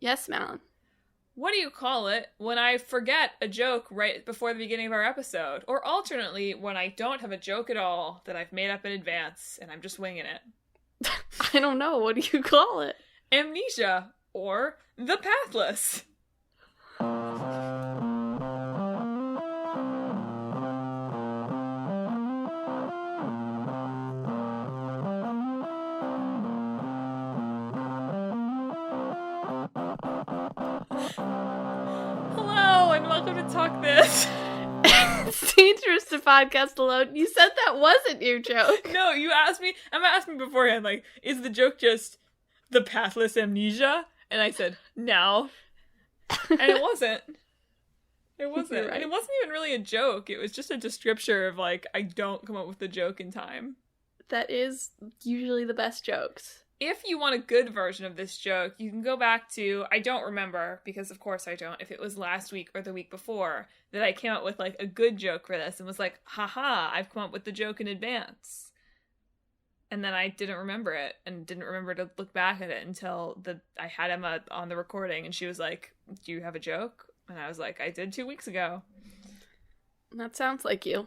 Yes, Madeline. What do you call it when I forget a joke right before the beginning of our episode? Or alternately, when I don't have a joke at all that I've made up in advance and I'm just winging it? I don't know. What do you call it? Amnesia, or the Pathless. Hello, and welcome to Talk This. It's dangerous to podcast alone. You said that wasn't your joke. No, you asked me. Emma asked me beforehand, like, is the joke just the pathless amnesia? And I said, no. And it wasn't. It wasn't. Right. And it wasn't even really a joke. It was just a descriptor of, like, I don't come up with the joke in time. That is usually the best jokes. If you want a good version of this joke, you can go back to, I don't remember, because of course I don't, if it was last week or the week before, that I came up with, like, a good joke for this and was like, haha, I've come up with the joke in advance. And then I didn't remember it, and didn't remember to look back at it until I had Emma on the recording, and she was like, do you have a joke? And I was like, I did 2 weeks ago. That sounds like you.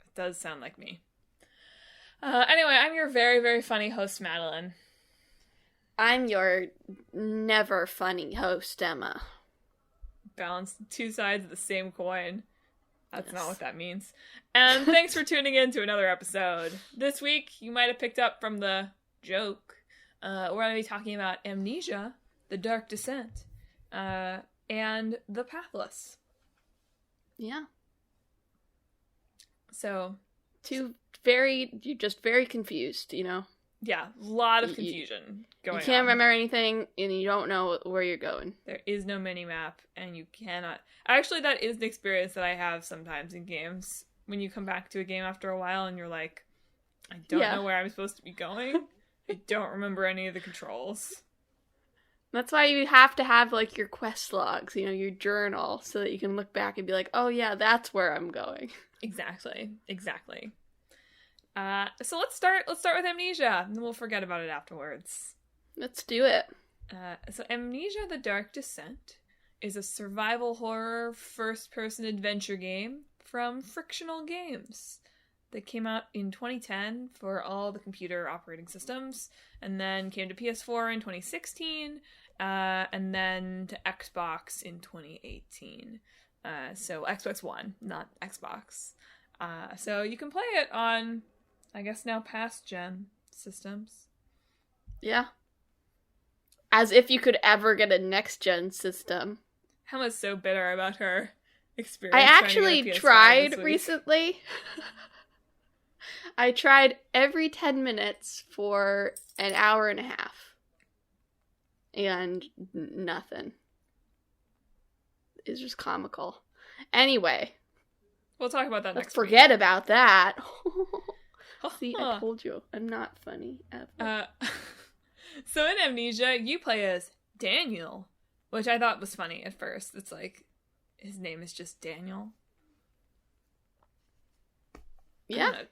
It does sound like me. Anyway, I'm your very, very funny host, Madeline. I'm your never funny host, Emma. Balance two sides of the same coin. That's Yes. not what that means. And thanks for tuning in to another episode. This week, you might have picked up from the joke. We're going to be talking about Amnesia, The Dark Descent, and The Pathless. Yeah. So, You're just very confused, you know? yeah, a lot of confusion going on. You can't remember anything, and you don't know where you're going. There is no mini-map, and you cannot... Actually, that is an experience that I have sometimes in games. When you come back to a game after a while, and you're like, I don't know where I'm supposed to be going. I don't remember any of the controls. That's why you have to have, like, your quest logs, you know, your journal, so that you can look back and be like, oh yeah, that's where I'm going. Exactly. So let's start with Amnesia, and then we'll forget about it afterwards. Let's do it. So Amnesia: The Dark Descent is a survival horror first-person adventure game from Frictional Games that came out in 2010 for all the computer operating systems, and then came to PS4 in 2016, and then to Xbox in 2018. So Xbox One, not Xbox. So you can play it on, I guess now past-gen systems. Yeah. As if you could ever get a next-gen system. Emma's so bitter about her experience. I actually tried recently. I tried every 10 minutes for an hour and a half. And nothing. It's just comical. Anyway. We'll talk about that next week. Let's forget about that. See, I told you. I'm not funny ever. So in Amnesia, you play as Daniel, which I thought was funny at first. It's like, his name is just Daniel. Yeah.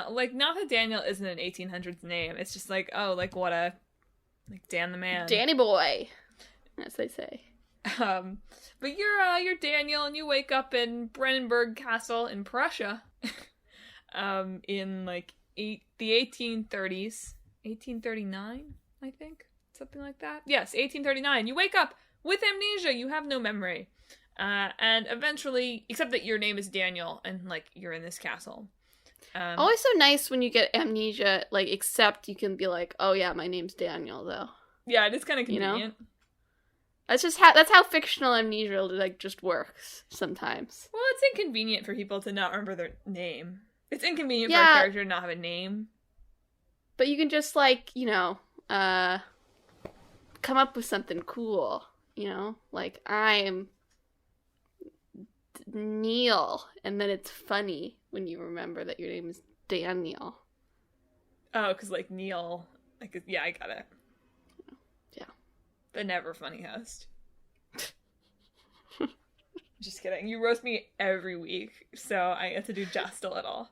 Like, not that Daniel isn't an 1800s name. It's just like, oh, like, what a... Like, Dan the man. Danny boy, as they say. But you're Daniel, and you wake up in Brennenburg Castle in Prussia, in like the 1830s, 1839, I think, something like that. Yes, 1839. You wake up with amnesia. You have no memory, and eventually, except that your name is Daniel, and like you're in this castle. Always so nice when you get amnesia, like, except you can be like, oh yeah, my name's Daniel, though. Yeah, it is kind of convenient. You know? That's just that's how fictional amnesia, like, just works sometimes. Well, it's inconvenient for people to not remember their name. It's inconvenient for a character to not have a name. But you can just, like, you know, come up with something cool, you know? Like, I'm Neil, and then it's funny when you remember that your name is Daniel. Oh, because, like, Neil... Like, yeah, I got it. Yeah. The never funny host. Just kidding. You roast me every week, so I get to do just a little.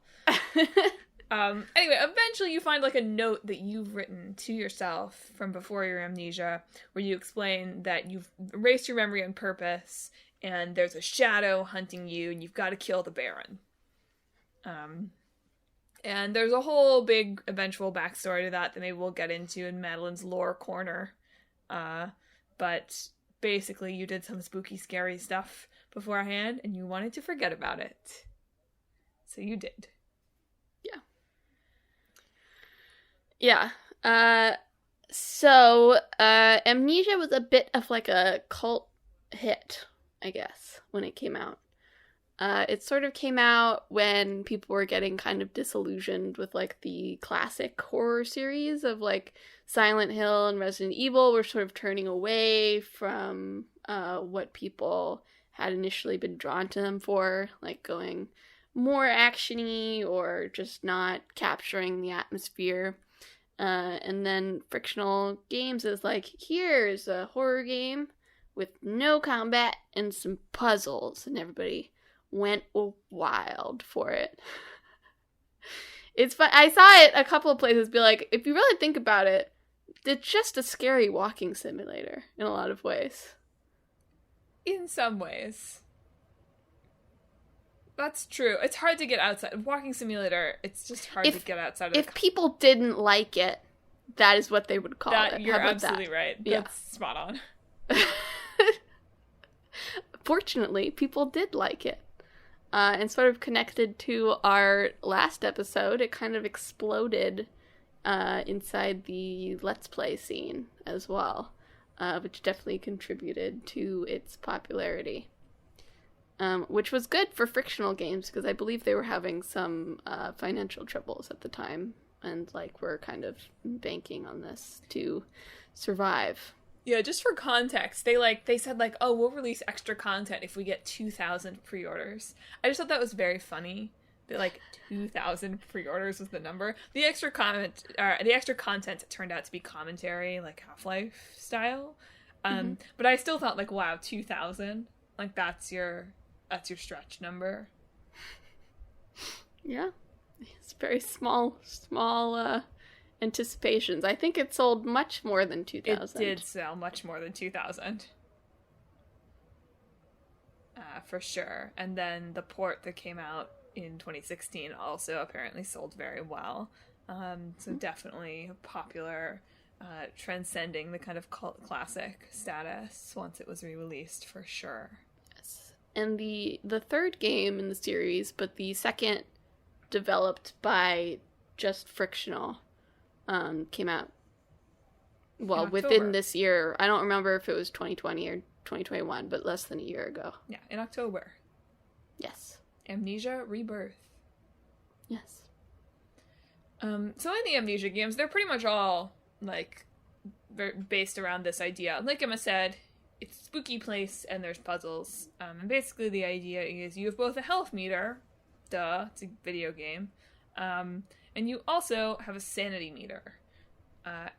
Anyway, eventually you find like a note that you've written to yourself from before your amnesia, where you explain that you've erased your memory on purpose, and there's a shadow hunting you, and you've got to kill the Baron. And there's a whole big eventual backstory to that maybe we'll get into in Madelyn's lore corner. But basically you did some spooky, scary stuff beforehand, and you wanted to forget about it. So you did. Yeah. So Amnesia was a bit of like a cult hit, I guess, when it came out. It sort of came out when people were getting kind of disillusioned with like the classic horror series of like Silent Hill and Resident Evil were sort of turning away from what people had initially been drawn to them for, like going more action-y or just not capturing the atmosphere. And then Frictional Games is like, here's a horror game with no combat and some puzzles, and everybody went wild for it. It's fun. I saw it a couple of places be like, if you really think about it, it's just a scary walking simulator in a lot of ways. In some ways. That's true. It's hard to get outside. Walking simulator, it's just hard to get outside of If people didn't like it, that is what they would call it. You're absolutely right. Yeah. That's spot on. Fortunately, people did like it. And sort of connected to our last episode, it kind of exploded inside the Let's Play scene as well, which definitely contributed to its popularity. Which was good for Frictional Games, because I believe they were having some financial troubles at the time, and like were kind of banking on this to survive. Yeah, just for context, they said like, oh, we'll release extra content if we get 2,000 pre-orders. I just thought that was very funny. That like 2,000 pre-orders was the number. The extra content turned out to be commentary, like Half-Life style. But I still thought like, wow, 2,000, like that's your stretch number. Yeah, it's very small anticipations. I think it sold much more than 2,000. It did sell much more than 2,000. For sure. And then the port that came out in 2016 also apparently sold very well. So definitely popular, transcending the kind of cult classic status once it was re-released, for sure. Yes. And the third game in the series, but the second developed by just Frictional, came out within this year. I don't remember if it was 2020 or 2021, but less than a year ago. Yeah, in October. Yes. Amnesia Rebirth. Yes. So in the Amnesia games, they're pretty much all like based around this idea. Like Emma said, it's a spooky place and there's puzzles. And basically the idea is you have both a health meter, duh, it's a video game, and you also have a sanity meter.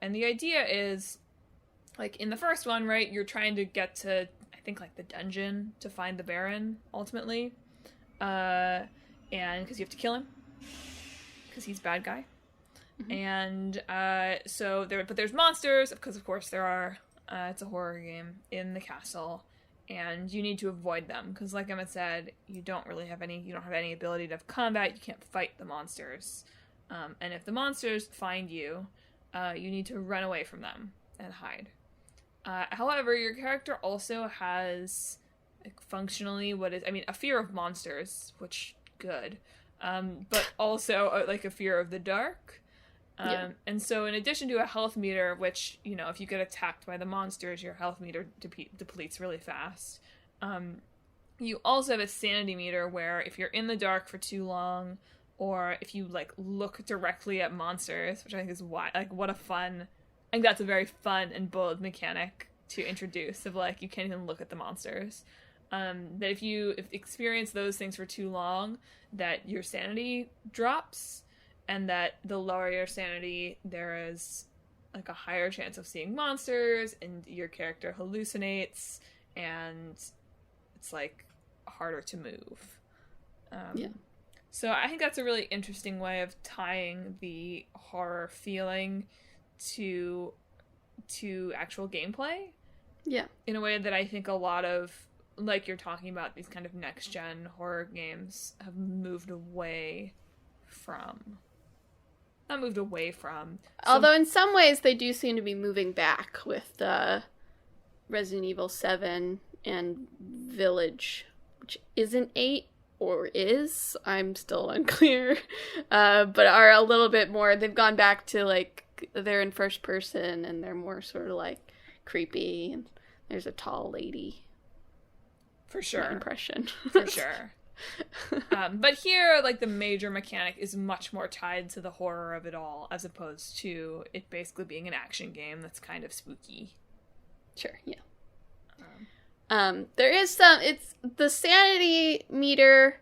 And the idea is, like, in the first one, right, you're trying to get to, I think, like, the dungeon to find the Baron, ultimately. And because you have to kill him. Because he's a bad guy. Mm-hmm. And but there's monsters, because, of course, there are. It's a horror game in the castle. And you need to avoid them. Because, like Emma said, you don't have any ability to have combat. You can't fight the monsters. And if the monsters find you, you need to run away from them and hide. However, your character also has, like, functionally a fear of monsters, which, good, but also, like, a fear of the dark. Yeah. And so in addition to a health meter, which, if you get attacked by the monsters, your health meter depletes really fast, you also have a sanity meter where if you're in the dark for too long, or if you, like, look directly at monsters, which I think is what a fun... I think that's a very fun and bold mechanic to introduce, of, like, you can't even look at the monsters. That if you experience those things for too long, that your sanity drops, and that the lower your sanity, there is, like, a higher chance of seeing monsters, and your character hallucinates, and it's, like, harder to move. Yeah. So I think that's a really interesting way of tying the horror feeling to actual gameplay. Yeah. In a way that I think a lot of, like you're talking about, these kind of next-gen horror games have moved away from. Not moved away from. Although in some ways they do seem to be moving back with Resident Evil 7 and Village, which isn't 8 or is. I'm still unclear. But are a little bit more, they've gone back to like, they're in first person and they're more sort of like creepy and there's a tall lady. For sure. My impression. For sure. But here, like, the major mechanic is much more tied to the horror of it all, as opposed to it basically being an action game that's kind of spooky. Sure, yeah. There is some, it's, the sanity meter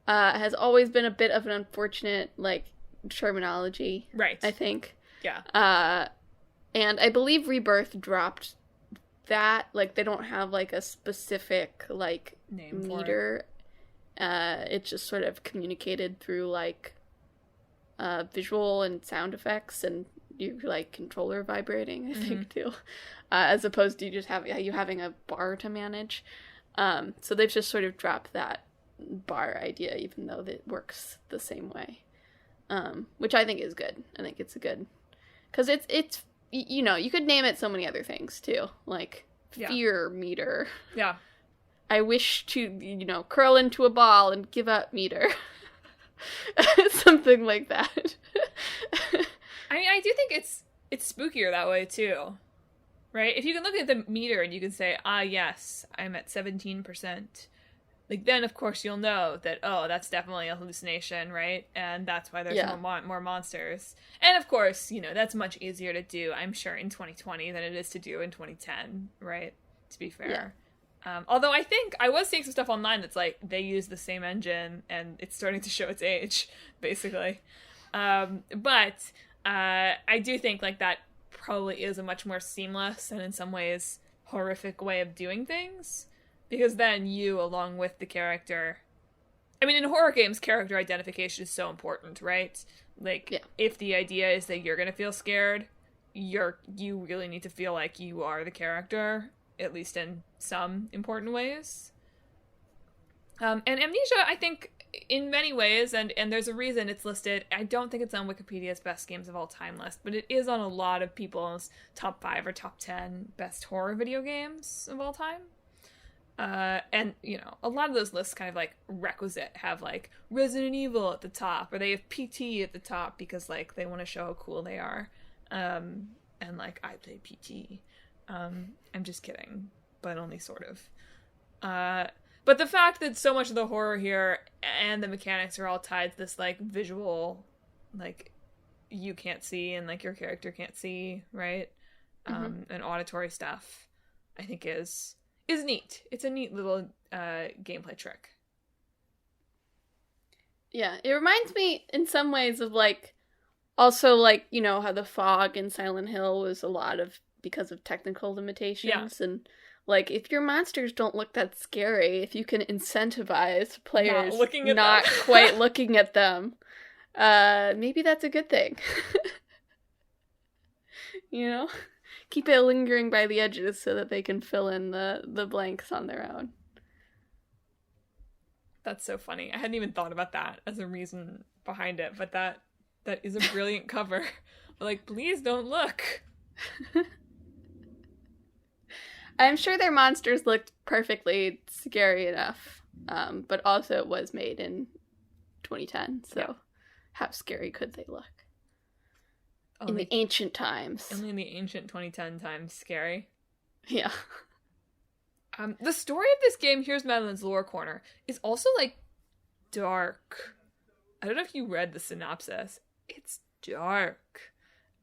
has always been a bit of an unfortunate, like, terminology. Right. I think. Yeah. And I believe Rebirth dropped that, like, they don't have, like, a specific, like, name meter. It's just sort of communicated through, like, visual and sound effects and your, like, controller vibrating, I think, too. As opposed to just having a bar to manage. So they've just sort of dropped that bar idea, even though it works the same way. Which I think is good. I think it's a good... Because it's you know, you could name it so many other things, too. Like, fear meter. Yeah. I wish to, you know, curl into a ball and give up meter. Something like that. I mean, I do think it's spookier that way, too. Right? If you can look at the meter and you can say, yes, I'm at 17%. Like, then, of course, you'll know that, that's definitely a hallucination, right? And that's why there's more monsters. And, of course, you know, that's much easier to do, I'm sure, in 2020 than it is to do in 2010, right? To be fair. Yeah. Although I was seeing some stuff online that's like, they use the same engine, and it's starting to show its age, basically. But I do think, like, that probably is a much more seamless and, in some ways, horrific way of doing things. Because then you, along with the character... I mean, in horror games, character identification is so important, right? Like, if the idea is that you're gonna feel scared, you really need to feel like you are the character, at least in some important ways. And Amnesia, I think, in many ways, and there's a reason it's listed, I don't think it's on Wikipedia's best games of all time list, but it is on a lot of people's top 5 or top 10 best horror video games of all time. And, you know, a lot of those lists kind of, like, have, like, Resident Evil at the top, or they have PT at the top because, like, they want to show how cool they are. And, like, I play PT. I'm just kidding, but only sort of. But the fact that so much of the horror here and the mechanics are all tied to this, like, visual, like, you can't see and, like, your character can't see, right? And auditory stuff, I think is neat. It's a neat little gameplay trick. Yeah, it reminds me in some ways of, like, also, like, you know, how the fog in Silent Hill was a lot of because of technical limitations. And, like, if your monsters don't look that scary, if you can incentivize players not quite looking at them, maybe that's a good thing. You know? Keep it lingering by the edges so that they can fill in the blanks on their own. That's so funny. I hadn't even thought about that as a reason behind it, but that is a brilliant cover. Like, please don't look. I'm sure their monsters looked perfectly scary enough, but also it was made in 2010, so how scary could they look? In the ancient times. Only in the ancient 2010 times scary. Yeah. The story of this game, here's Madelyn's lore corner, is also, like, dark. I don't know if you read the synopsis. It's dark.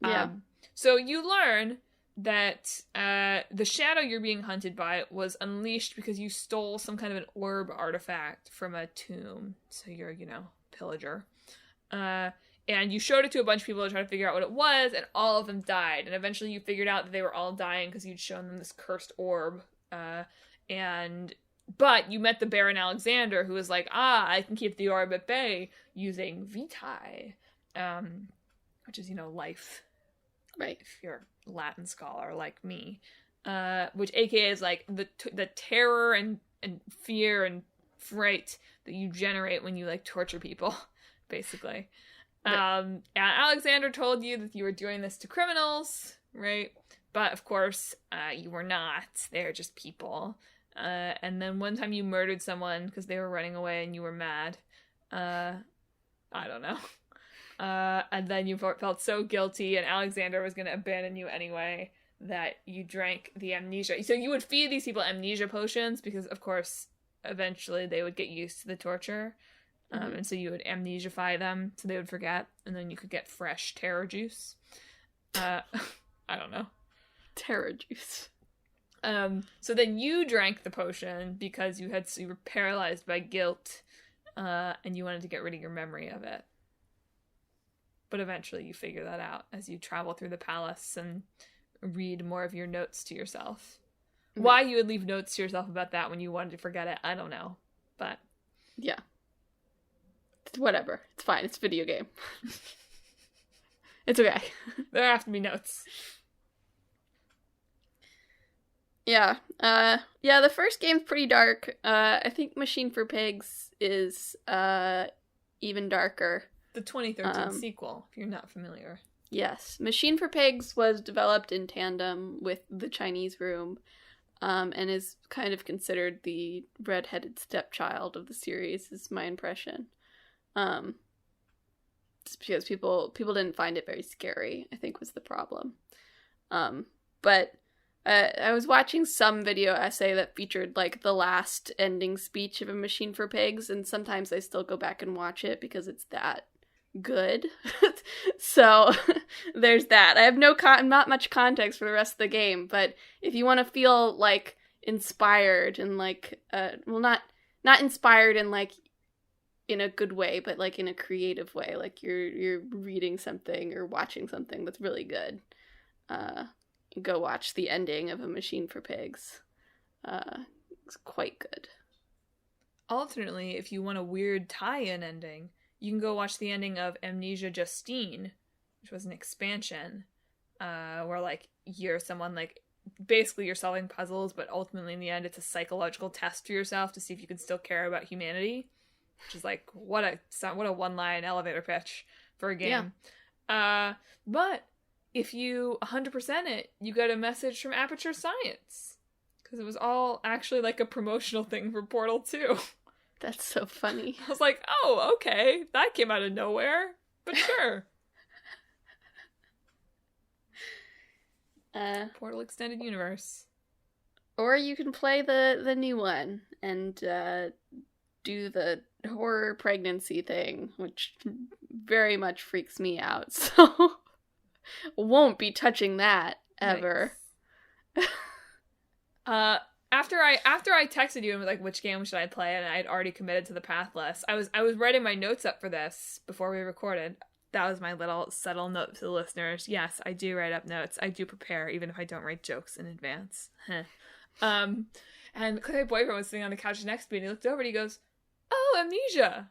Yeah. So you learn that the shadow you're being hunted by was unleashed because you stole some kind of an orb artifact from a tomb. So you're, you know, pillager. And you showed it to a bunch of people to try to figure out what it was, and all of them died. And eventually you figured out that they were all dying because you'd shown them this cursed orb. And But you met the Baron Alexander, who was like, I can keep the orb at bay using Vitae, which is, life. Right. If you're a Latin scholar like me. Which aka is like the terror and fear and fright that you generate when you like torture people, basically. Right. And Alexander told you that you were doing this to criminals, right? But of course, you were not. They're just people. And then one time you murdered someone because they were running away and you were mad. I don't know. And then you felt so guilty, and Alexander was going to abandon you anyway, that you drank the amnesia. So you would feed these people amnesia potions because, of course, eventually they would get used to the torture. And so you would amnesiafy them so they would forget, and then you could get fresh terror juice. I don't know. Terror juice. So then you drank the potion because you were paralyzed by guilt, and you wanted to get rid of your memory of it. But eventually you figure that out as you travel through the palace and read more of your notes to yourself. Mm-hmm. Why you would leave notes to yourself about that when you wanted to forget it, I don't know. But yeah. It's whatever. It's fine. It's a video game. It's okay. There have to be notes. Yeah. Yeah, the first game's pretty dark. I think Machine for Pigs is even darker. The 2013 sequel, if you're not familiar. Yes. Machine for Pigs was developed in tandem with The Chinese Room, and is kind of considered the red-headed stepchild of the series, is my impression. Just because people didn't find it very scary, I think was the problem. But I was watching some video essay that featured like the last ending speech of A Machine for Pigs, and sometimes I still go back and watch it because it's that good. So there's that. I have not much context for the rest of the game, but if you want to feel like inspired and like not inspired in like in a good way, but like in a creative way, like you're reading something or watching something that's really good, go watch the ending of A Machine for Pigs. It's quite good. Alternately, if you want a weird tie-in ending, you can go watch the ending of Amnesia Justine, which was an expansion, where like you're someone like basically you're solving puzzles, but ultimately in the end it's a psychological test for yourself to see if you can still care about humanity. Which is like what a one-line elevator pitch for a game. Yeah. But if you 100% it, you get a message from Aperture Science, because it was all actually like a promotional thing for Portal 2. That's so funny. I was like, oh, okay, that came out of nowhere, but sure. Portal Extended Universe. Or you can play the new one and do the horror pregnancy thing, which very much freaks me out, so won't be touching that ever. Nice. After I texted you and was like, which game should I play, and I had already committed to the Pathless, I was writing my notes up for this before we recorded. That was my little subtle note to the listeners. Yes, I do write up notes. I do prepare, even if I don't write jokes in advance. And my boyfriend was sitting on the couch next to me, and he looked over and he goes, "Oh, Amnesia."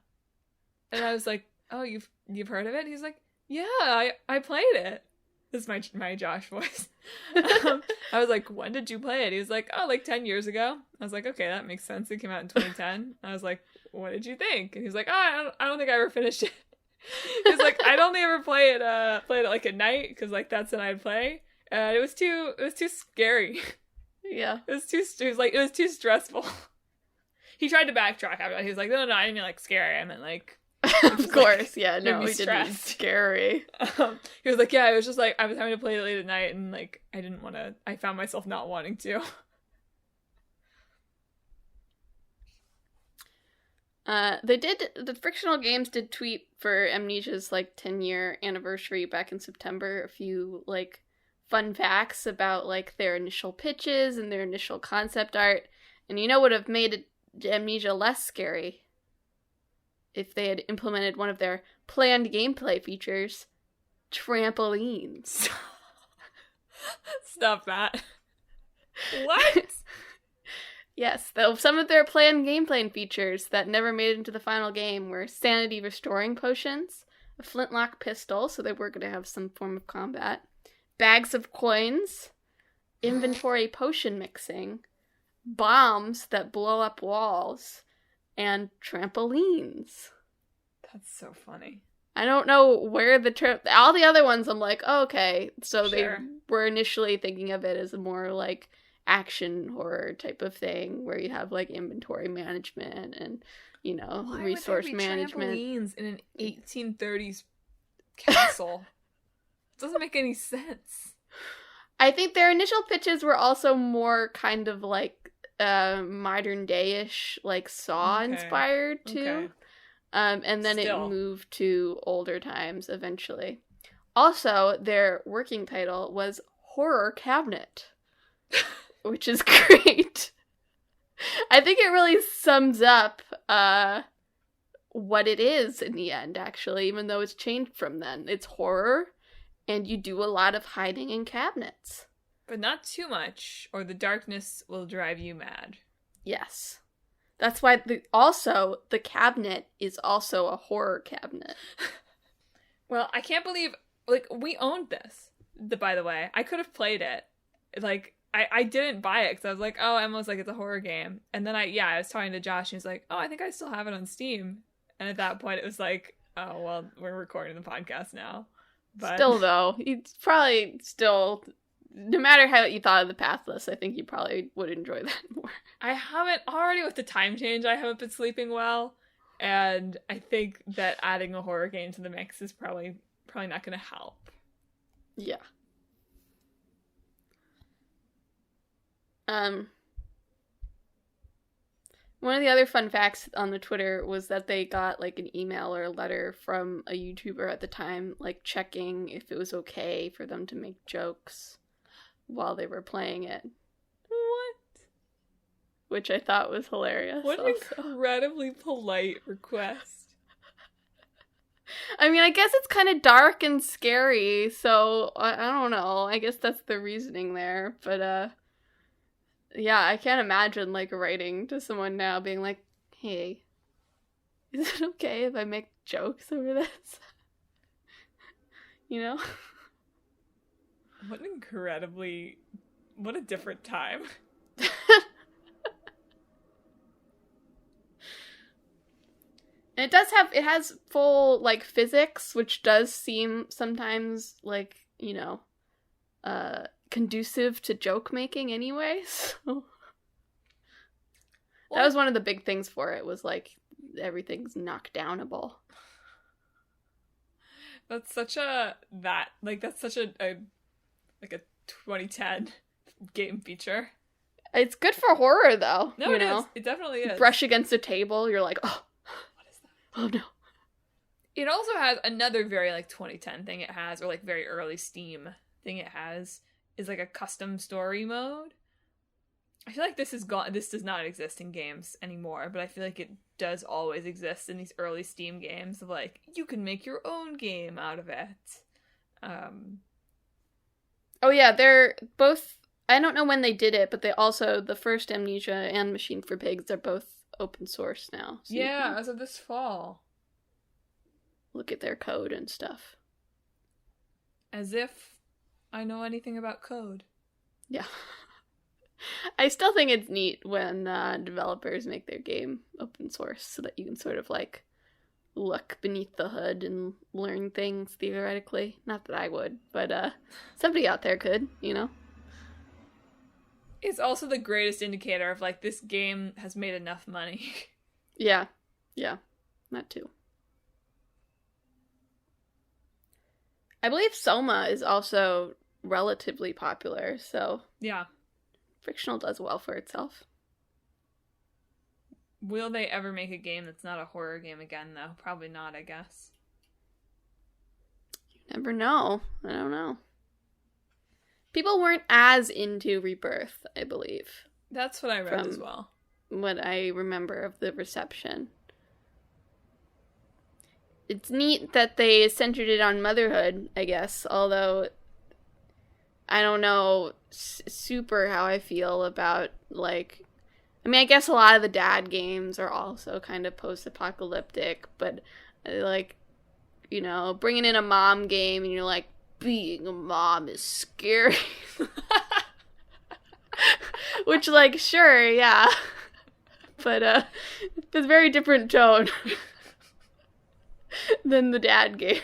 And I was like, "Oh, you've heard of it?" And he's like, "Yeah, I played it." This is my Josh voice. I was like, "When did you play it?" He was like, "Oh, like 10 years ago." I was like, "Okay, that makes sense. It came out in 2010." I was like, "What did you think?" And he's like, "Oh, I don't think I ever finished it." He's like, "I'd only ever played it like at night, because like that's when I'd play. It was too scary." Yeah, it was too stressful. He tried to backtrack after that. He was like, no, I didn't mean like scary. I meant like, of course, like, yeah, no, he didn't mean scary. He was like, yeah, it was just like I was having to play it late at night, and like I found myself not wanting to. The Frictional Games did tweet for Amnesia's like 10-year anniversary back in September a few like fun facts about like their initial pitches and their initial concept art. And you know what would have made Amnesia less scary? If they had implemented one of their planned gameplay features, trampolines. Stop that. What? Yes, though some of their planned gameplay features that never made it into the final game were sanity restoring potions, a flintlock pistol, so they were going to have some form of combat, bags of coins, inventory potion mixing, bombs that blow up walls, and trampolines. That's so funny. I don't know where all the other ones I'm like, oh, okay, so Sure. they were initially thinking of it as a more like action horror type of thing where you have like inventory management and, you know, Why resource would there be management. trampolines in an 1830s castle? It doesn't make any sense. I think their initial pitches were also more kind of like modern day-ish, like Saw inspired too. Okay. And then Still. it moved to older times eventually. Also, their working title was Horror Cabinet, which is great. I think it really sums up what it is in the end, actually, even though it's changed from then. It's horror, and you do a lot of hiding in cabinets. But not too much, or the darkness will drive you mad. Yes. That's why the cabinet is also a horror cabinet. Well, I can't believe, like, we owned this, by the way. I could have played it. Like, I didn't buy it because I was like, oh, Emma was like, it's a horror game. And then I was talking to Josh, and he's like, oh, I think I still have it on Steam. And at that point, it was like, oh, well, we're recording the podcast now. But Still, though, it's probably still, no matter how you thought of the Pathless, I think you probably would enjoy that more. I haven't, already with the time change, I haven't been sleeping well. And I think that adding a horror game to the mix is probably not going to help. Yeah. One of the other fun facts on the Twitter was that they got like an email or a letter from a YouTuber at the time, like checking if it was okay for them to make jokes while they were playing it. What? Which I thought was hilarious. What an incredibly polite request. I mean, I guess it's kind of dark and scary, so I don't know. I guess that's the reasoning there, but yeah, I can't imagine, like, writing to someone now being like, hey, is it okay if I make jokes over this? You know? What a different time. And it has full, like, physics, which does seem sometimes, like, you know, conducive to joke making anyway, so that was one of the big things for it, was like everything's knockdownable. That's such a 2010 game feature. It's good for horror though. No, is. It definitely is. Brush against a table, you're like, oh, what is that? Oh no. It also has another very like 2010 thing it has, or like very early Steam thing it has, is like a custom story mode. I feel like this is gone. This does not exist in games anymore, but I feel like it does always exist in these early Steam games of like, you can make your own game out of it. Oh yeah, they're both, I don't know when they did it, but they also, the first Amnesia and Machine for Pigs are both open source now. So yeah, as of this fall. Look at their code and stuff. As if I know anything about code. Yeah. I still think it's neat when developers make their game open source so that you can sort of like look beneath the hood and learn things theoretically. Not that I would, but somebody out there could, you know? It's also the greatest indicator of like, this game has made enough money. Yeah. That too. I believe Soma is also relatively popular, so yeah, Frictional does well for itself. Will they ever make a game that's not a horror game again, though? Probably not, I guess. You never know. I don't know. People weren't as into Rebirth, I believe. That's what I read as well. What I remember of the reception. It's neat that they centered it on motherhood, I guess, although I don't know super how I feel about, like, I mean, I guess a lot of the dad games are also kind of post-apocalyptic, but like, you know, bringing in a mom game and you're like, being a mom is scary. Which, like, sure, yeah. But it's a very different tone than the dad game.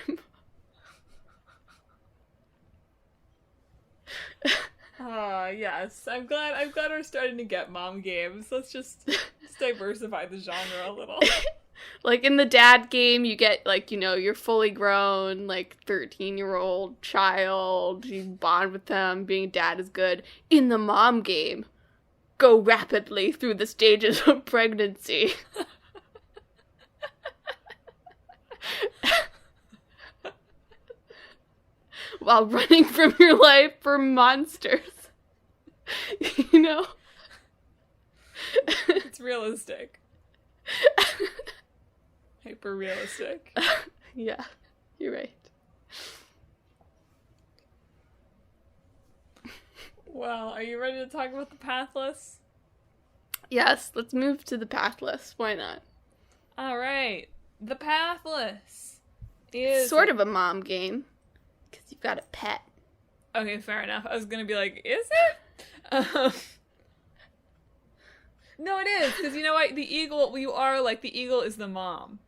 Yes. I'm glad we're starting to get mom games. Let's just diversify the genre a little. Like, in the dad game, you get, like, you know, your fully grown, like, 13-year-old child. You bond with them. Being a dad is good. In the mom game, go rapidly through the stages of pregnancy. While running from your life for monsters. You know? It's realistic. Hyper realistic. Yeah, you're right. Well, are you ready to talk about the Pathless? Yes, let's move to the Pathless. Why not? Alright. The Pathless is... sort of a mom game. Because you've got a pet. Okay, fair enough. I was gonna be like, is it? No, it is. Because you know what? The eagle, you are, like, the eagle is the mom.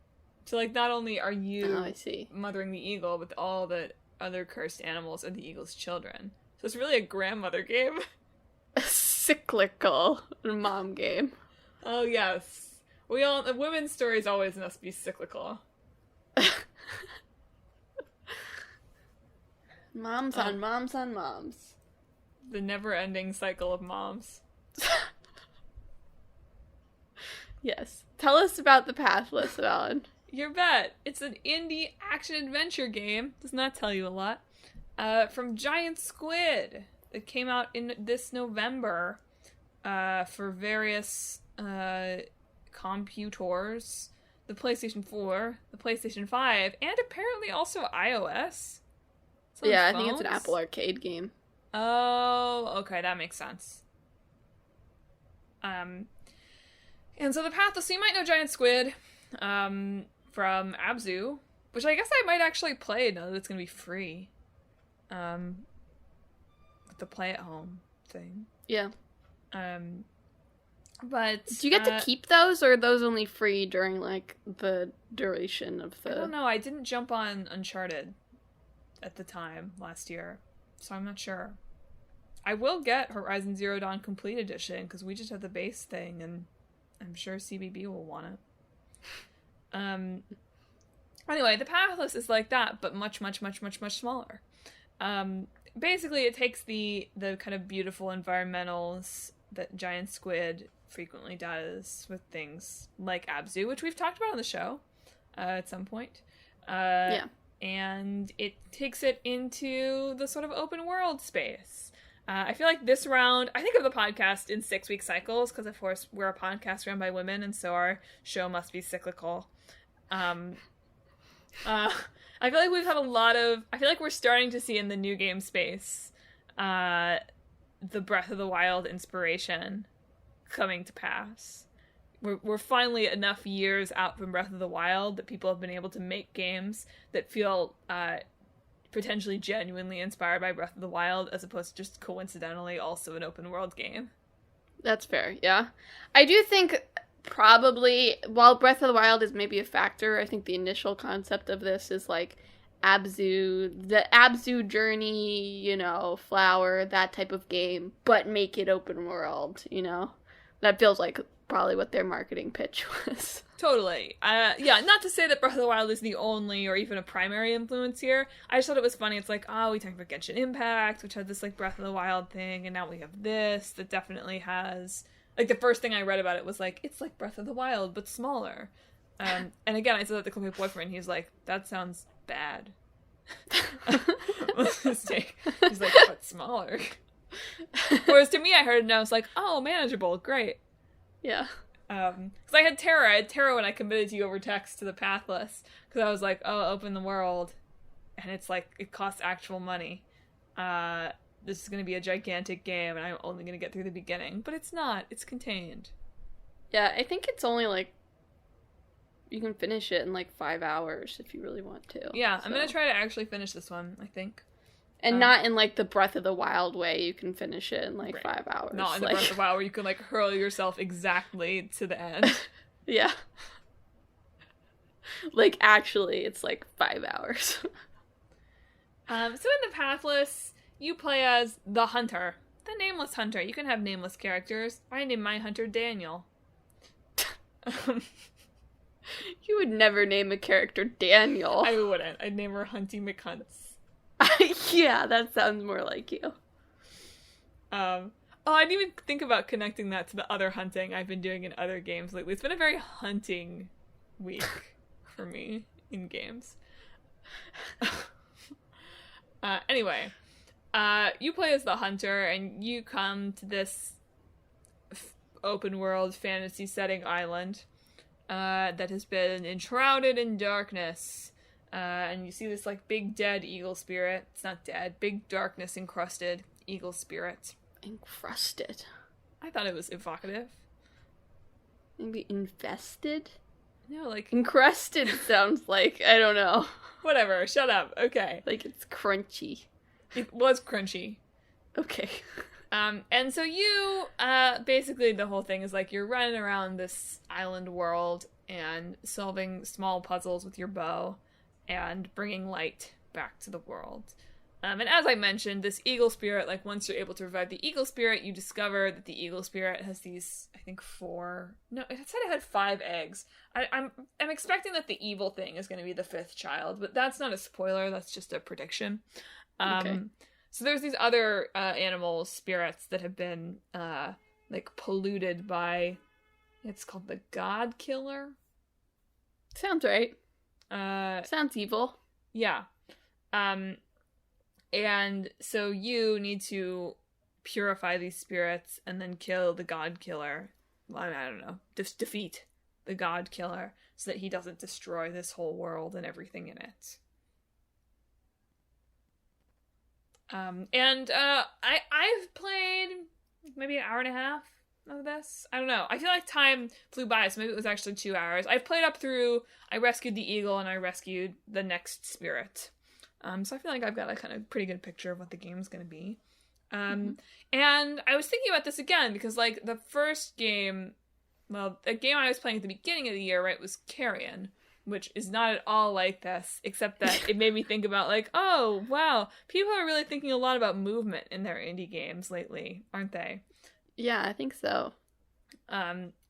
So, like, not only are you I see. mothering the eagle, but all the other cursed animals are the eagle's children. So it's really a grandmother game. A cyclical mom game. Oh, yes. Women's stories always must be cyclical. Moms on moms on moms. The never-ending cycle of moms. Yes. Tell us about the Pathless, Alan. Your bet. It's an indie action-adventure game. Does not tell you a lot. From Giant Squid. It came out in this November for various computers. The PlayStation 4, the PlayStation 5, and apparently also iOS. Yeah, I think it's an Apple Arcade game. Oh, okay, that makes sense. And so the Pathless, so you might know Giant Squid from Abzu, which I guess I might actually play now that it's going to be free. With the play at home thing. Yeah. But do you get to keep those, or are those only free during, like, the duration of the... I don't know, I didn't jump on Uncharted at the time last year, so I'm not sure. I will get Horizon Zero Dawn Complete Edition, because we just have the base thing, and I'm sure CBB will want it. Anyway, the Pathless is like that, but much, much, much, much, much smaller. Basically, it takes the kind of beautiful environmentals that Giant Squid frequently does with things like Abzu, which we've talked about on the show at some point. Yeah. And it takes it into the sort of open world space. I feel like this round, I think of the podcast in 6-week cycles, because of course we're a podcast run by women, and so our show must be cyclical. I feel like we've had I feel like we're starting to see in the new game space, the Breath of the Wild inspiration coming to pass. We're finally enough years out from Breath of the Wild that people have been able to make games that feel potentially genuinely inspired by Breath of the Wild, as opposed to just coincidentally also an open world game. That's fair, yeah. I do think probably, while Breath of the Wild is maybe a factor, I think the initial concept of this is like the Abzu journey, you know, Flower, that type of game, but make it open world, you know? That feels like probably what their marketing pitch was. Totally. Yeah, not to say that Breath of the Wild is the only or even a primary influence here. I just thought it was funny. It's like, we talked about Genshin Impact, which had this, like, Breath of the Wild thing, and now we have this that definitely has... Like, the first thing I read about it was like, it's like Breath of the Wild, but smaller. And again, I said that to my boyfriend. He's like, that sounds bad. What's his take? He's like, but smaller. Whereas to me, I heard it and I was like, oh, manageable, great. Yeah. Because I had Terra when I committed to you over text to the Pathless. Because I was like, open the world. And it's like, it costs actual money. This is going to be a gigantic game, and I'm only going to get through the beginning. But it's not. It's contained. Yeah, I think it's only like you can finish it in like 5 hours if you really want to. Yeah, I'm gonna try to actually finish this one, I think. And not in like the Breath of the Wild way, you can finish it in like Right. 5 hours. Not in the Breath of the Wild where you can like hurl yourself exactly to the end. Yeah. Like actually, it's like 5 hours. So in the Pathless, you play as the hunter. The nameless hunter. You can have nameless characters. I named my hunter Daniel. You would never name a character Daniel. I wouldn't. I'd name her Hunty McHunts. Yeah, that sounds more like you. Oh, I didn't even think about connecting that to the other hunting I've been doing in other games lately. It's been a very hunting week for me in games. Anyway, you play as the hunter, and you come to this open world fantasy setting island that has been enshrouded in darkness. And you see this like big dead eagle spirit. It's not dead. Big darkness encrusted eagle spirit. Encrusted. I thought it was evocative. Maybe infested? No, like... Encrusted sounds like, I don't know. Whatever, shut up. Okay. Like it's crunchy. It was crunchy. Okay. And so you, basically the whole thing is like you're running around this island world and solving small puzzles with your bow and bringing light back to the world. And as I mentioned, this eagle spirit, like once you're able to revive the eagle spirit, you discover that the eagle spirit has these, I think 4... No, it said it had 5 eggs. I'm expecting that the evil thing is going to be the 5th child, but that's not a spoiler, that's just a prediction. Okay. So there's these other animal spirits that have been like polluted by, it's called the God Killer. Sounds right. Sounds evil. Yeah. And so you need to purify these spirits and then kill the God Killer. Well, I don't know. Defeat the God Killer so that he doesn't destroy this whole world and everything in it. I've played maybe an hour and a half of this. I don't know. I feel like time flew by, so maybe it was actually 2 hours. I've played up through, I rescued the eagle and I rescued the next spirit. So I feel like I've got a kind of pretty good picture of what the game's going to be. And I was thinking about this again because like the first game, well, the game I was playing at the beginning of the year, right, was Carrion, which is not at all like this, except that it made me think about like, oh, wow, people are really thinking a lot about movement in their indie games lately, aren't they? Yeah, I think so.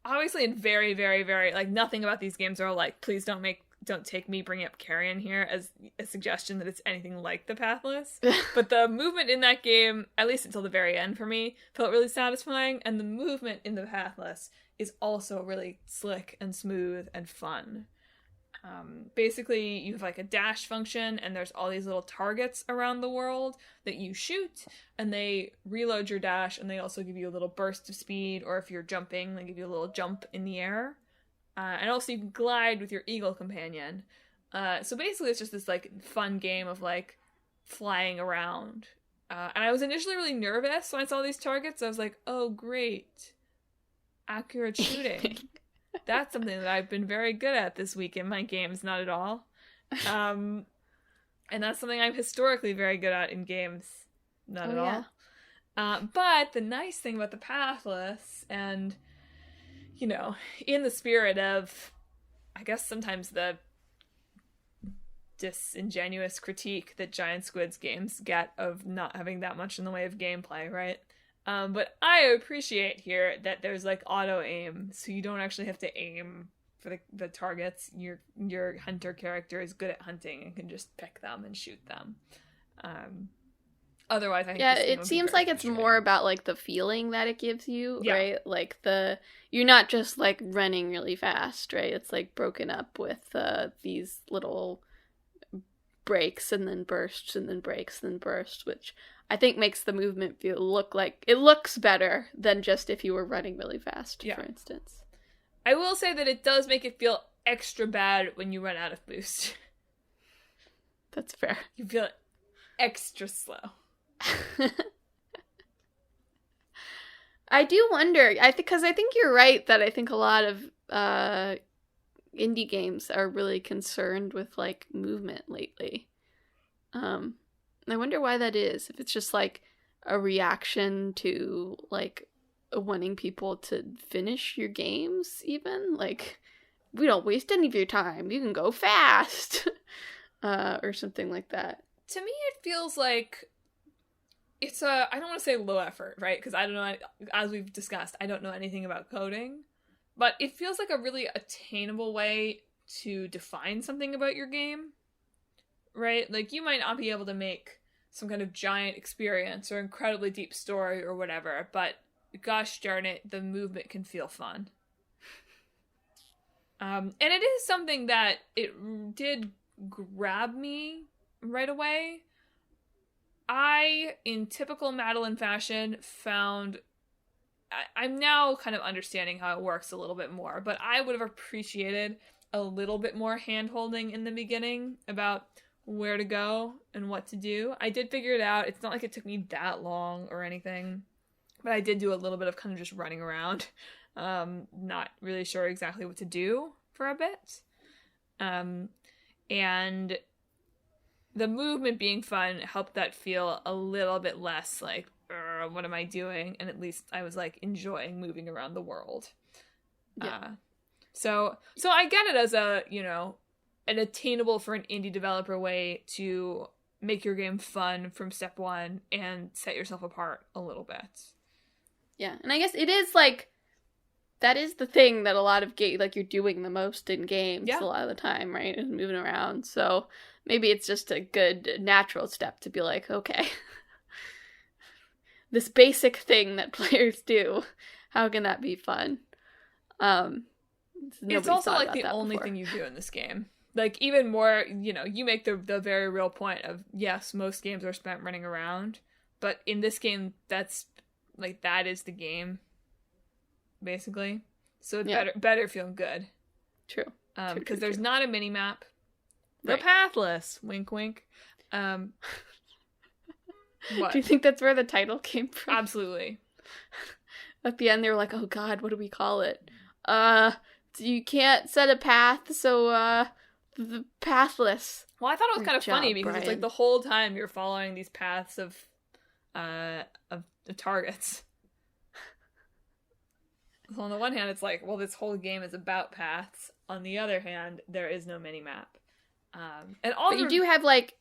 Obviously, in very, very, very, like, nothing about these games are like, please don't take me bringing up Carrion here as a suggestion that it's anything like the Pathless. But the movement in that game, at least until the very end for me, felt really satisfying, and the movement in the Pathless is also really slick and smooth and fun. Basically, you have like a dash function, and there's all these little targets around the world that you shoot, and they reload your dash, and they also give you a little burst of speed, or if you're jumping, they give you a little jump in the air. And also you can glide with your eagle companion. So basically it's just this like fun game of like flying around. And I was initially really nervous when I saw these targets. I was like, oh great, accurate shooting. That's something that I've been very good at this week in my games, not at all. And that's something I'm historically very good at in games, not at all. But the nice thing about the Pathless, and, you know, in the spirit of, I guess sometimes the disingenuous critique that Giant Squid's games get of not having that much in the way of gameplay, right? But I appreciate here that there's like auto aim, so you don't actually have to aim for the targets. Your hunter character is good at hunting and can just pick them and shoot them. Otherwise, I think it seems like it's more about like the feeling that it gives you, right? Like you're not just like running really fast, right? It's like broken up with these little breaks and then bursts and then breaks and then bursts, which I think makes the movement look like it looks better than just if you were running really fast, for instance. I will say that it does make it feel extra bad when you run out of boost. That's fair. You feel extra slow. I do wonder. Because I think you're right that I think a lot of indie games are really concerned with like movement lately. I wonder why that is. If it's just like a reaction to like wanting people to finish your games, even like we don't waste any of your time. You can go fast, or something like that. To me, it feels like it's I don't want to say low effort, right? Because I don't know, as we've discussed, I don't know anything about coding. But it feels like a really attainable way to define something about your game, right? Like, you might not be able to make some kind of giant experience or incredibly deep story or whatever, but gosh darn it, the movement can feel fun. And it is something that it did grab me right away. I, in typical Madelyn fashion, found... I'm now kind of understanding how it works a little bit more, but I would have appreciated a little bit more hand-holding in the beginning about where to go and what to do. I did figure it out. It's not like it took me that long or anything, but I did do a little bit of kind of just running around, not really sure exactly what to do for a bit. And the movement being fun helped that feel a little bit less like, what am I doing? And at least I was like enjoying moving around the world. Yeah. So I get it as a, an attainable for an indie developer way to make your game fun from step one and set yourself apart a little bit. Yeah, and I guess it is like, that is the thing that a lot of like you're doing the most in games a lot of the time, right? Is moving around. So maybe it's just a good natural step to be like, okay, this basic thing that players do, how can that be fun? It's also like the only thing you do in this game. Like, even more, you make the very real point of, yes, most games are spent running around, but in this game, that's, like, that is the game, basically. So it's better feeling good. True. Because there's not a mini-map. The Right. Pathless! Wink, wink. What? Do you think that's where the title came from? Absolutely. At the end, they were like, oh god, what do we call it? You can't set a path, so, the Pathless. Well, I thought it was kind of funny because Brian. it's like the whole time you're following these paths of targets. So on the one hand, it's like, well, this whole game is about paths. On the other hand, there is no mini-map. And all but you do have, like,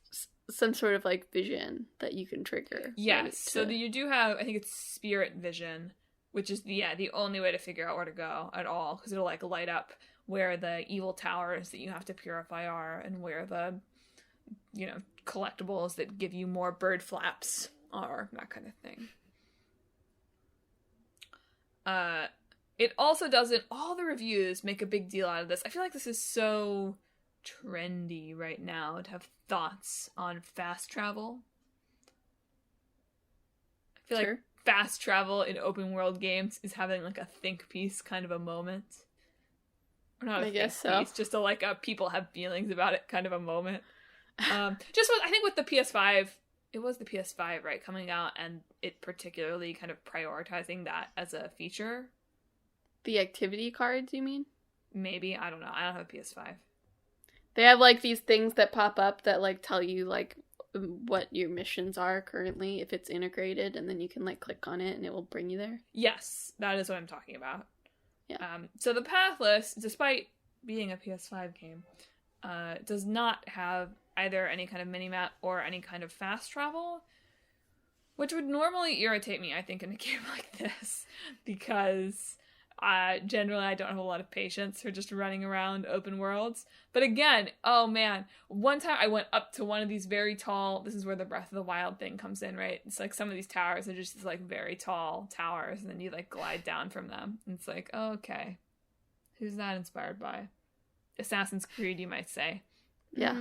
some sort of, like, vision that you can trigger. Yes, right, so you do have, I think it's spirit vision, which is, the only way to figure out where to go at all, because it'll, like, light up where the evil towers that you have to purify are, and where the, collectibles that give you more bird flaps are, that kind of thing. It also doesn't, all the reviews make a big deal out of this. I feel like this is so trendy right now to have thoughts on fast travel. I feel like fast travel in open world games is having like a think piece kind of a moment. Or not a think piece, just a people have feelings about it kind of a moment. I think with the PS5, it was the PS5, right, coming out, and it particularly kind of prioritizing that as a feature. The activity cards, you mean? Maybe, I don't know. I don't have a PS5. They have, like, these things that pop up that, like, tell you, like, what your missions are currently, if it's integrated, and then you can, like, click on it and it will bring you there. Yes, that is what I'm talking about. Yeah. So the Pathless, despite being a PS5 game, does not have either any kind of minimap or any kind of fast travel, which would normally irritate me, I think, in a game like this, because generally I don't have a lot of patience for just running around open worlds. But again, oh man, one time I went up to one of these very tall, this is where the Breath of the Wild thing comes in, right? It's like some of these towers are just like very tall towers, and then you like glide down from them. And it's like, oh, okay, who's that inspired by? Assassin's Creed, you might say. Yeah.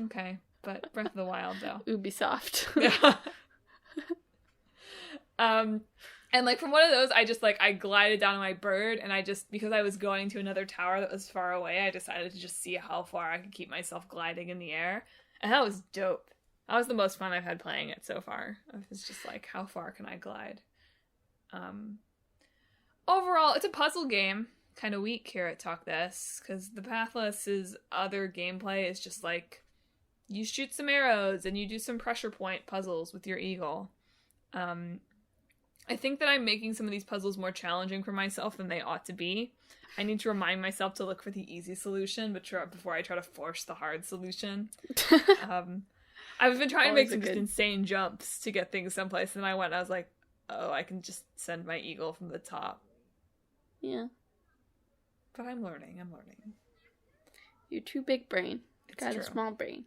Okay, but Breath of the Wild, though. Ubisoft. Yeah. And like from one of those, I glided down on my bird, and because I was going to another tower that was far away, I decided to just see how far I could keep myself gliding in the air. And that was dope. That was the most fun I've had playing it so far. It was just like, how far can I glide? overall, it's a puzzle game. Kind of weak here at Talk This, because the Pathless's other gameplay is just like, you shoot some arrows and you do some pressure point puzzles with your eagle. I think that I'm making some of these puzzles more challenging for myself than they ought to be. I need to remind myself to look for the easy solution, but before I try to force the hard solution. I've been trying to make some just insane jumps to get things someplace, and I was like, oh, I can just send my eagle from the top. Yeah. But I'm learning. You're too big brain. It's Got true. a small brain.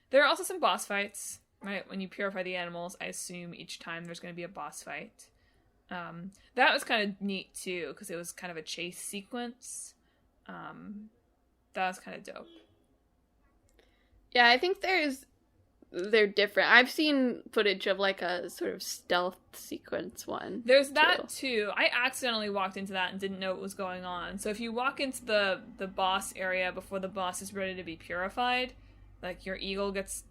There are also some boss fights, right? When you purify the animals, I assume each time there's going to be a boss fight. That was kind of neat, too, because it was kind of a chase sequence. That was kind of dope. Yeah, I think they're different. I've seen footage of like a sort of stealth sequence one. There's that too. I accidentally walked into that and didn't know what was going on. So if you walk into the boss area before the boss is ready to be purified, like your eagle gets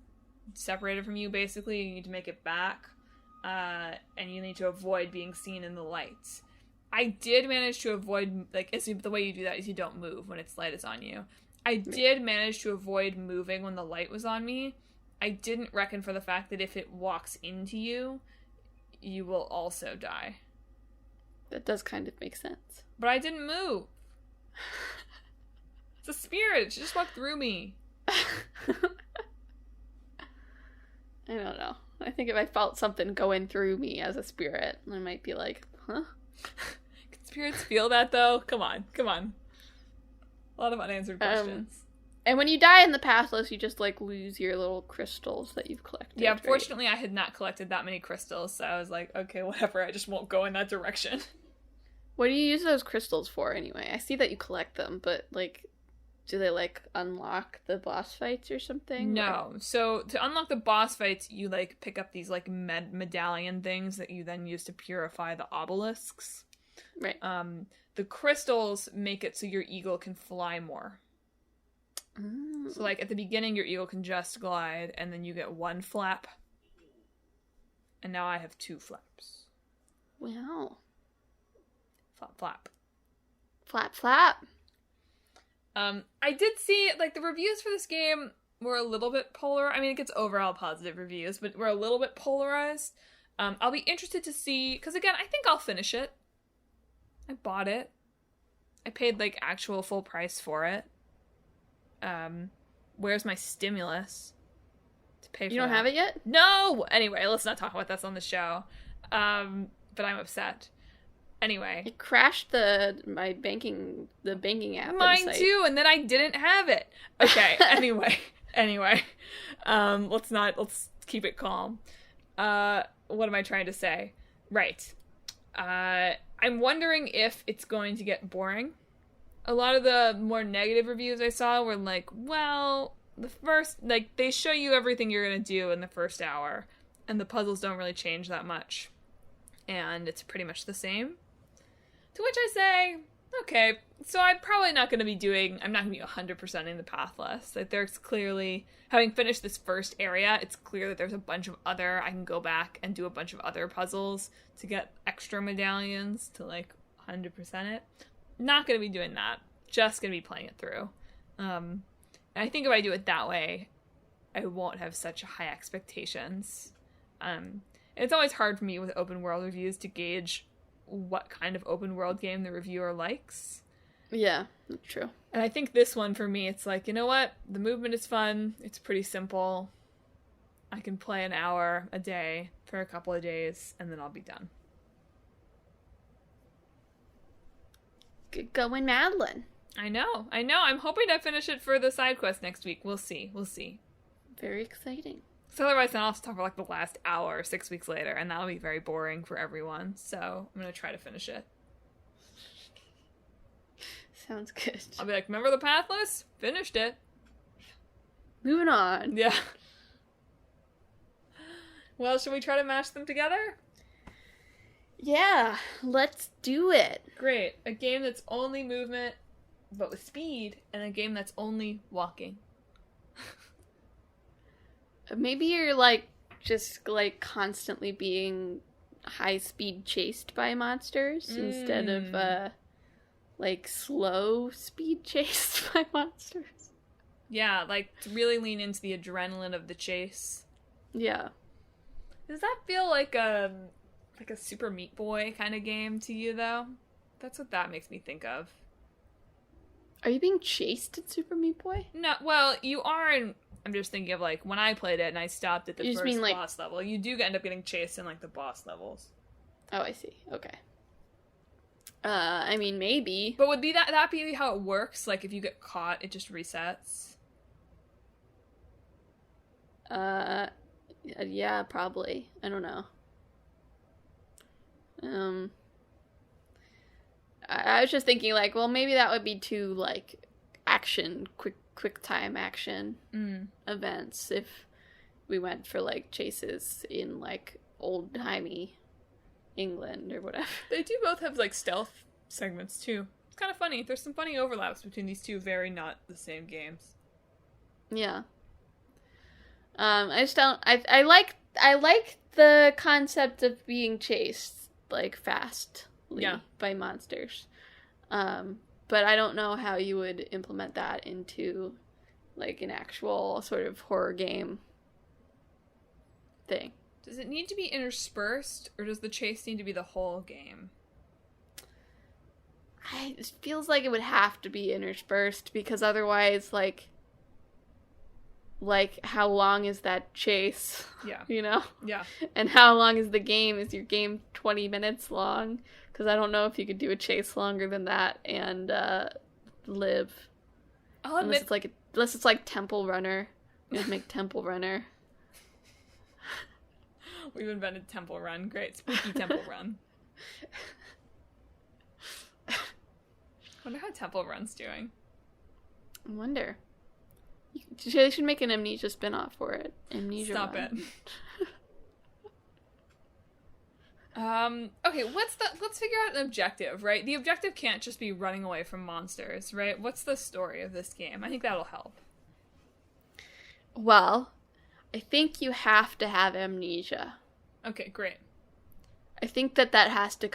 separated from you basically, you need to make it back. And you need to avoid being seen in the lights. I did manage to avoid, the way you do that is you don't move when its light is on you. I did manage to avoid moving when the light was on me. I didn't reckon for the fact that if it walks into you, you will also die. That does kind of make sense. But I didn't move. It's a spirit. She just walked through me. I don't know. I think if I felt something going through me as a spirit, I might be like, huh? Can spirits feel that, though? Come on. A lot of unanswered questions. And when you die in the Pathless, you just, lose your little crystals that you've collected. Yeah, right? fortunately, I had not collected that many crystals, so I was like, okay, whatever, I just won't go in that direction. What do you use those crystals for, anyway? I see that you collect them, but, do they, unlock the boss fights or something? No. Or? So, to unlock the boss fights, you, pick up these, medallion things that you then use to purify the obelisks. Right. The crystals make it so your eagle can fly more. Oh. So, at the beginning, your eagle can just glide, and then you get one flap. And now I have 2 flaps. Wow. Flap, flap. Flap, flap. I did see, the reviews for this game were a little bit polar. I mean, it gets overall positive reviews, but we're a little bit polarized. I'll be interested to see, because again, I think I'll finish it. I bought it. I paid, actual full price for it. Where's my stimulus to pay for You don't have it yet? No! Anyway, let's not talk about this on the show. But I'm upset. Anyway. It crashed the banking app. Mine too, and then I didn't have it. Okay, anyway. Let's keep it calm. What am I trying to say? Right. I'm wondering if it's going to get boring. A lot of the more negative reviews I saw were the first, they show you everything you're going to do in the first hour, and the puzzles don't really change that much. And it's pretty much the same. To which I say, okay, so I'm probably not going to be I'm not going to be 100%ing the Pathless. There's clearly, having finished this first area, it's clear that there's a bunch of I can go back and do a bunch of other puzzles to get extra medallions to 100% it. Not going to be doing that. Just going to be playing it through. And I think if I do it that way, I won't have such high expectations. It's always hard for me with open world reviews to gauge what kind of open world game the reviewer likes. Yeah, that's true. And I think this one for me, it's you know what? The movement is fun. It's pretty simple. I can play an hour a day for a couple of days, and then I'll be done. Good going, Madelyn. I know. I'm hoping to finish it for the side quest next week. We'll see. Very exciting. So otherwise, then I'll have to talk for the last hour 6 weeks later, and that'll be very boring for everyone. So I'm going to try to finish it. Sounds good. I'll be remember the Pathless? Finished it. Moving on. Yeah. Well, should we try to mash them together? Yeah, let's do it. Great. A game that's only movement, but with speed, and a game that's only walking. Maybe you're, just, constantly being high speed chased by monsters instead of like slow speed chased by monsters. Yeah, like to really lean into the adrenaline of the chase. Yeah. Does that feel like a Super Meat Boy kind of game to you, though? That's what that makes me think of. Are you being chased at Super Meat Boy? No, well, you are in... I'm just thinking of, like, when I played it and I stopped at the first mean, like... boss level, you do end up getting chased in, like, the boss levels. Oh, I see. Okay. I mean, maybe. But would that be how it works? Like, if you get caught, it just resets? Yeah, probably. I don't know. I was just thinking, like, well, maybe that would be too, like, quick time action events if we went for, like, chases in, like, old-timey England or whatever. They do both have, like, stealth segments, too. It's kind of funny. There's some funny overlaps between these two very not the same games. Yeah. I just don't... I like the concept of being chased, like, fastly by monsters. But I don't know how you would implement that into, like, an actual sort of horror game thing. Does it need to be interspersed, or does the chase need to be the whole game? It feels like it would have to be interspersed, because otherwise, like, how long is that chase? Yeah. You know? Yeah. And how long is the game? Is your game 20 minutes long? Because I don't know if you could do a chase longer than that and live. I'll admit... Unless it's like Temple Runner. You would make Temple Runner. We've invented Temple Run. Great. Spooky Temple Run. I wonder how Temple Run's doing. I wonder. They should make an Amnesia spinoff for it. Amnesia Stop Run. it. Okay, let's figure out an objective, right? The objective can't just be running away from monsters, right? What's the story of this game? I think that'll help. Well, I think you have to have amnesia. Okay, great. I think that has to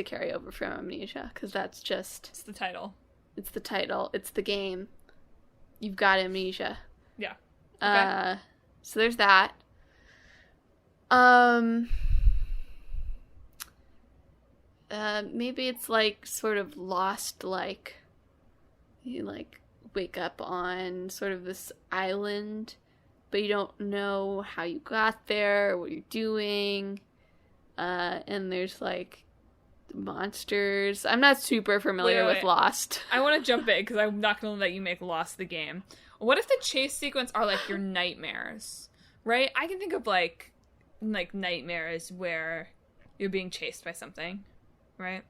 carry over from Amnesia, because that's just... It's the title. It's the title. It's the game. You've got amnesia. Yeah. Okay. So there's that. Maybe it's like sort of lost, like you like wake up on sort of this island, but you don't know how you got there or what you're doing. And there's like monsters. I'm not super familiar with Lost. I want to jump in because I'm not going to let you make Lost the game. What if the chase sequence are like your nightmares, right? I can think of like nightmares where you're being chased by something, right?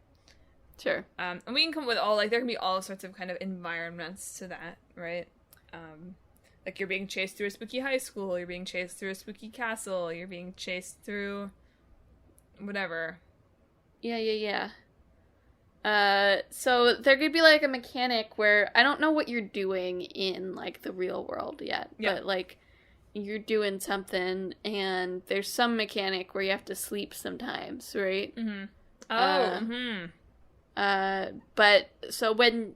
Sure. And we can come with there can be all sorts of kind of environments to that, right? Like you're being chased through a spooky high school, you're being chased through a spooky castle, you're being chased through whatever. Yeah. So there could be like a mechanic where I don't know what you're doing in like the real world yet, but like you're doing something and there's some mechanic where you have to sleep sometimes, right? Mm-hmm. But so when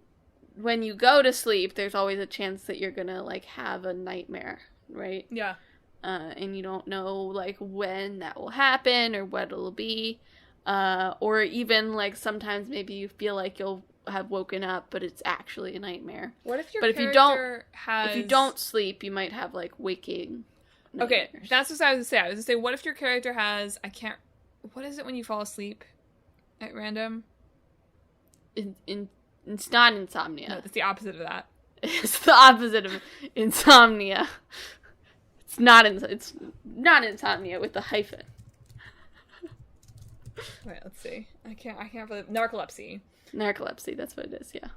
you go to sleep, there's always a chance that you're gonna like have a nightmare, right? Yeah. And you don't know like when that will happen or what it'll be. Or even, like, sometimes maybe you feel like you'll have woken up, but it's actually a nightmare. What if your But character has... If you don't sleep, you might have, like, waking nightmares. Okay, that's what I was going to say. I was going to say, what if your character has... What is it when you fall asleep at random? It's not insomnia. No, it's the opposite of that. It's the opposite of insomnia. It's not insomnia with the hyphen. Wait, let's see. I can't really... Narcolepsy. Narcolepsy, that's what it is, yeah.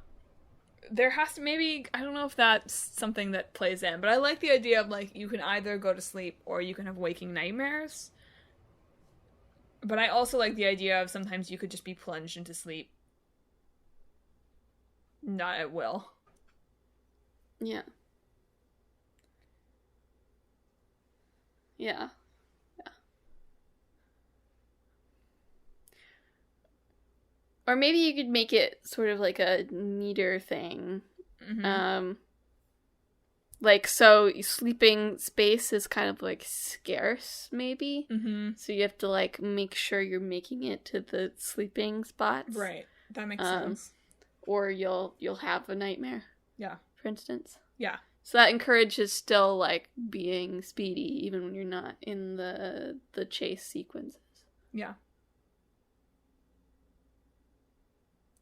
There has to... Maybe... I don't know if that's something that plays in, but I like the idea of, like, you can either go to sleep or you can have waking nightmares. But I also like the idea of sometimes you could just be plunged into sleep. Not at will. Yeah. Yeah. Or maybe you could make it sort of like a neater thing. Mm-hmm. Like, so sleeping space is kind of like scarce, maybe. Mm-hmm. So you have to like make sure you're making it to the sleeping spots. Right. That makes sense. Or you'll have a nightmare. Yeah. For instance. Yeah. So that encourages still like being speedy even when you're not in the chase sequences. Yeah.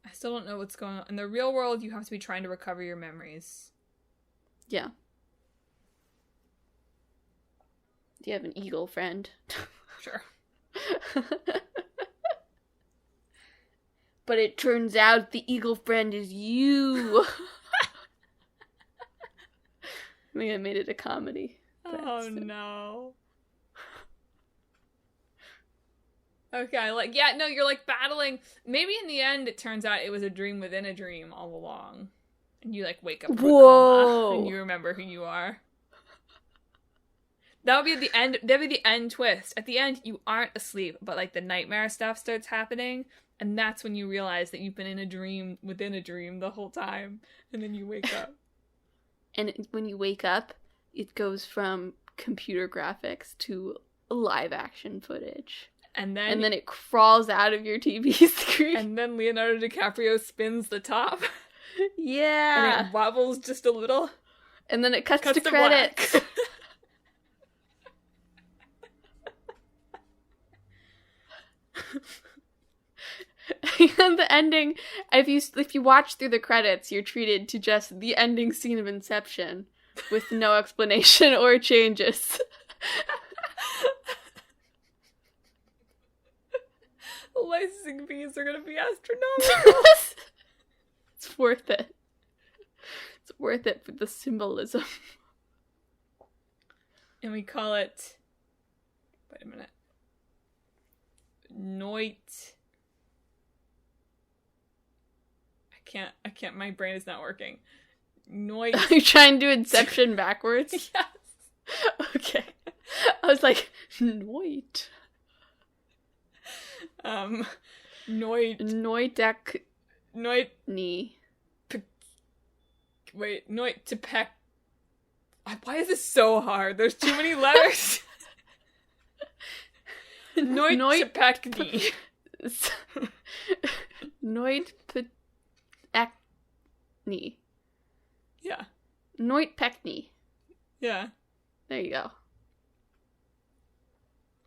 I still don't know what's going on. In the real world, you have to be trying to recover your memories. Yeah. Do you have an eagle friend? Sure. But it turns out the eagle friend is you. I think I made it a comedy. Oh no. Okay, like, yeah, no, you're like battling. Maybe in the end it turns out it was a dream within a dream all along. And you like wake up from a coma and you remember who you are. That would be the end. That'd be the end twist. At the end, you aren't asleep, but like the nightmare stuff starts happening, and that's when you realize that you've been in a dream within a dream the whole time, and then you wake up. And when you wake up, it goes from computer graphics to live action footage. And then it crawls out of your TV screen. And then Leonardo DiCaprio spins the top. Yeah. And it wobbles just a little. And then it cuts to credits. And the ending, if you watch through the credits, you're treated to just the ending scene of Inception with no explanation or changes. The licensing fees are going to be astronomical. It's worth it. It's worth it for the symbolism. And we call it... Wait a minute. Noit... I can't, my brain is not working. Noit... Are you trying to do Inception backwards? Yes. Okay. I was like, Noit. Noit... Noitek... Noit... Knee. Wait, Noit to peck... Why is this so hard? There's too many letters. Noit to peck knee. Noit Petney. Yeah. Noit Peckney. Yeah. There you go.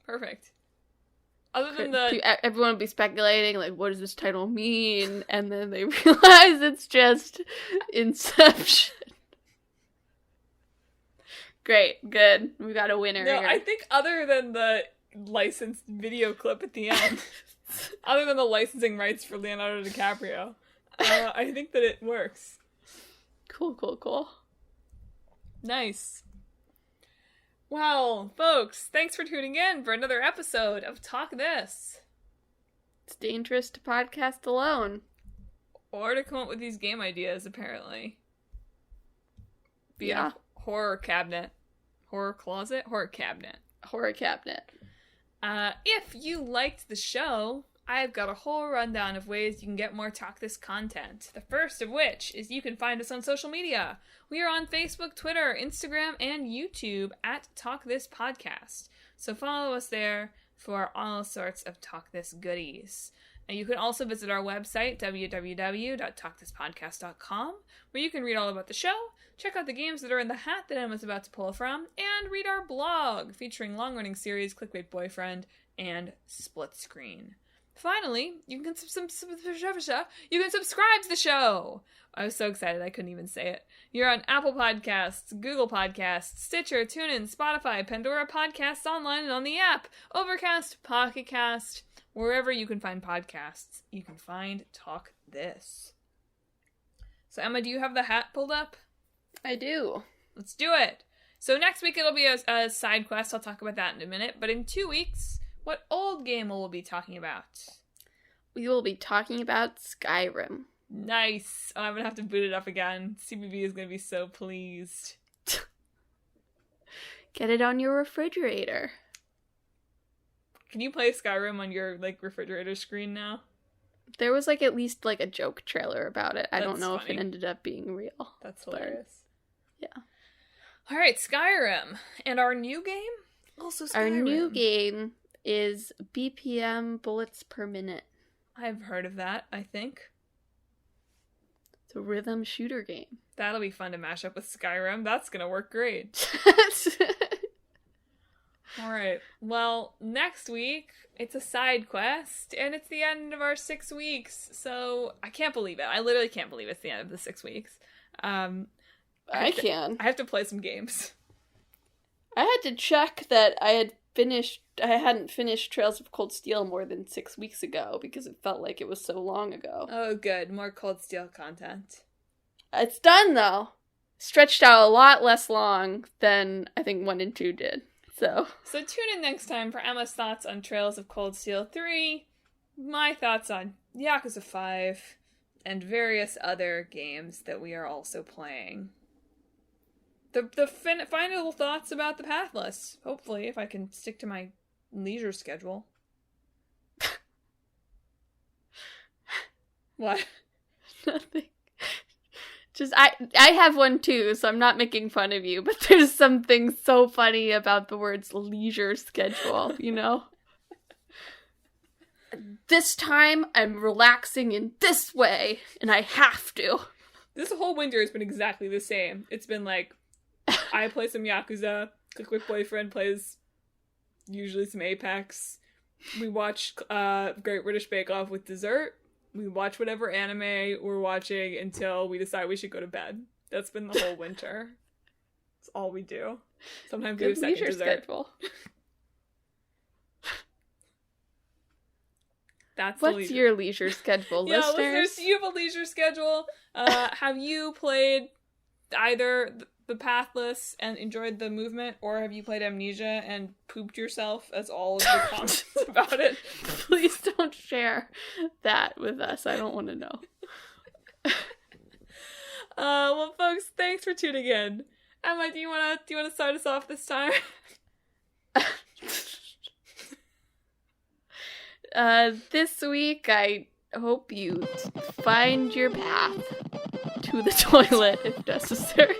Perfect. Other than the... Everyone would be speculating, like, what does this title mean? And then they realize it's just Inception. Great. Good. We got a winner No, here. I think other than the licensed video clip at the end, other than the licensing rights for Leonardo DiCaprio, I think that it works. Cool. Nice. Well, folks, thanks for tuning in for another episode of Talk This. It's dangerous to podcast alone. Or to come up with these game ideas, apparently. Be a horror cabinet. Horror closet? Horror cabinet. Horror cabinet. If you liked the show, I've got a whole rundown of ways you can get more Talk This content. The first of which is you can find us on social media. We are on Facebook, Twitter, Instagram, and YouTube at Talk This Podcast. So follow us there for all sorts of Talk This goodies. And you can also visit our website, www.talkthispodcast.com, where you can read all about the show, check out the games that are in the hat that Emma's about to pull from, and read our blog featuring long-running series Clickbait Boyfriend and Split Screen. Finally, you can subscribe to the show. I was so excited I couldn't even say it. You're on Apple Podcasts, Google Podcasts, Stitcher, TuneIn, Spotify, Pandora Podcasts online and on the app, Overcast, Pocket Cast, wherever you can find podcasts, you can find Talk This. So Emma, do you have the hat pulled up? I do. Let's do it. So next week it'll be a side quest. I'll talk about that in a minute. But in 2 weeks, what old game will we be talking about? We will be talking about Skyrim. Nice. Oh, I'm going to have to boot it up again. CBB is going to be so pleased. Get it on your refrigerator. Can you play Skyrim on your, refrigerator screen now? There was like at least like a joke trailer about it. I don't That's know funny. if it ended up being real. That's but hilarious. yeah. All right, Skyrim. And our new game? Also Skyrim. Our new game is BPM bullets per minute. I've heard of that, I think. It's a rhythm shooter game. That'll be fun to mash up with Skyrim. That's gonna work great. All right. Well, next week, it's a side quest, and it's the end of our 6 weeks. So, I can't believe it. I literally can't believe it's the end of the 6 weeks. I I have to play some games. I had to check that I hadn't finished Trails of Cold Steel more than 6 weeks ago because it felt like it was so long ago. Oh, good. More Cold Steel content. It's done, though. Stretched out a lot less long than I think 1 and 2 did. So tune in next time for Emma's thoughts on Trails of Cold Steel 3, my thoughts on Yakuza 5, and various other games that we are also playing. The final thoughts about the Pathless, hopefully, if I can stick to my leisure schedule. What? Nothing. Just, I have one too, so I'm not making fun of you, but there's something so funny about the words leisure schedule, you know? This time, I'm relaxing in this way, and I have to. This whole winter has been exactly the same. It's been like, I play some Yakuza, the quick boyfriend plays usually some Apex, we watch Great British Bake Off with dessert, we watch whatever anime we're watching until we decide we should go to bed. That's been the whole winter. That's all we do. Sometimes we have second dessert. Schedule. What's your leisure schedule, yeah, listeners? Do you have a leisure schedule? Have you played either the Pathless and enjoyed the movement, or have you played Amnesia and pooped yourself as all of your comments about it? Please don't share that with us. I don't want to know. Well, folks, thanks for tuning in. Emma, do you wanna start us off this time? This week, I hope you find your path to the toilet if necessary.